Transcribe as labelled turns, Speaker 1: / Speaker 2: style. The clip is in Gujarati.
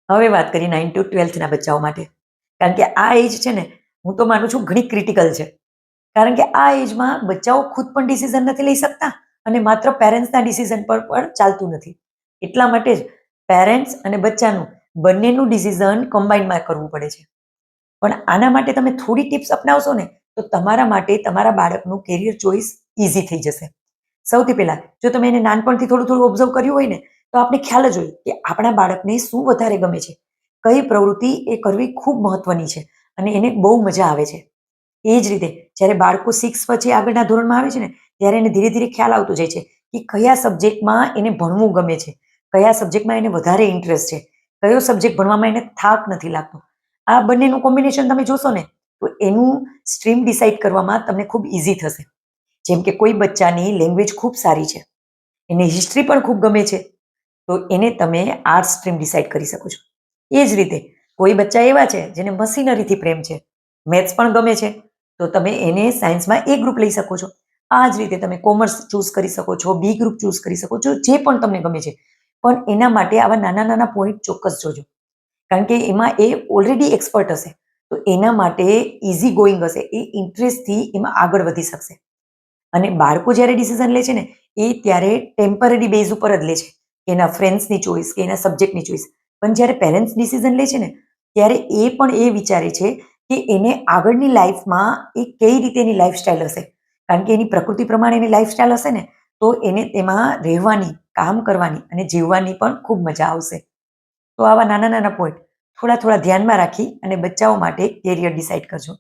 Speaker 1: હવે વાત કરીએ 9 to 12ના બચ્ચાઓ માટે. કારણ કે આ એજ છે ને, હું તો માનું છું ઘણી ક્રિટિકલ છે. કારણ કે આ એજમાં બચ્ચાઓ ખુદ પણ ડિસિઝન નથી લઈ શકતા અને માત્ર પેરેન્ટ્સના ડિસિઝન પર પણ ચાલતું નથી. એટલા માટે જ પેરેન્ટ્સ અને બચ્ચાનું બંનેનું ડિસિઝન કમ્બાઈનમાં કરવું પડે છે. પણ આના માટે તમે થોડી ટિપ્સ અપનાવશો ને, તો તમારા માટે તમારા બાળકનું કેરિયર ચોઇસ ઇઝી થઈ જશે. સૌથી પહેલાં જો તમે એને નાનપણથી થોડું થોડું ઓબ્ઝર્વ કર્યું હોય ને, તો આપણે ખ્યાલ જ હોય કે આપણા બાળકને શું વધારે ગમે છે, કઈ પ્રવૃત્તિ એ કરવી ખૂબ મહત્વની છે અને એને બહુ મજા આવે છે. એ જ રીતે જ્યારે બાળકો 6 પછી આગળના ધોરણમાં આવે છે ને, ત્યારે એને ધીરે ધીરે ખ્યાલ આવતો જાય છે કે કયા સબ્જેક્ટમાં એને ભણવું ગમે છે, કયા સબ્જેક્ટમાં એને વધારે ઇન્ટરેસ્ટ છે, કયો સબ્જેક્ટ ભણવામાં એને થાક નથી લાગતો. આ બંનેનું કોમ્બિનેશન તમે જોશો ને, તો એનું સ્ટ્રીમ ડિસાઇડ કરવામાં તમને ખૂબ ઇઝી થશે. જેમ કે કોઈ બચ્ચાની લેંગ્વેજ ખૂબ સારી છે, એને હિસ્ટ્રી પણ ખૂબ ગમે છે, તો એને તમે આર્ટ્સ સ્ટ્રીમ ડિસાઇડ કરી શકો છો. એ જ રીતે કોઈ બચ્ચા એવા છે જેને મશીનરીથી પ્રેમ છે, મેથ્સ પણ ગમે છે, તો તમે એને સાયન્સમાં એ ગ્રુપ લઈ શકો છો. આ જ રીતે તમે કોમર્સ ચૂઝ કરી શકો છો, બી ગ્રુપ ચૂઝ કરી શકો છો, જે પણ તમને ગમે છે. પણ એના માટે આવા નાના નાના પોઈન્ટ ચોક્કસ જોજો, કારણ કે એમાં એ ઓલરેડી એક્સપર્ટ હશે, તો એના માટે ઇઝી ગોઈંગ હશે, એ ઇન્ટરેસ્ટથી એમાં આગળ વધી શકશે. અને બાળકો જ્યારે ડિસિઝન લે છે ને, એ ત્યારે ટેમ્પરરી બેઝ ઉપર જ લે છે, એના ફ્રેન્ડ્સની ચોઈસ કે એના સબ્જેક્ટની ચોઈસ. પણ જ્યારે પેરેન્ટ્સ ડિસિઝન લે છે ને, ત્યારે એ પણ એ વિચારે છે કે એને આગળની લાઈફમાં એ કઈ રીતે એની લાઈફસ્ટાઈલ હશે. કારણ કે એની પ્રકૃતિ પ્રમાણે એની લાઈફસ્ટાઈલ હશે ને, તો એને તેમાં રહેવાની, કામ કરવાની અને જીવવાની પણ ખૂબ મજા આવશે. તો આવા નાના નાના પોઈન્ટ થોડા થોડા ધ્યાનમાં રાખી અને બચ્ચાઓ માટે કેરિયર ડિસાઇડ કરજો.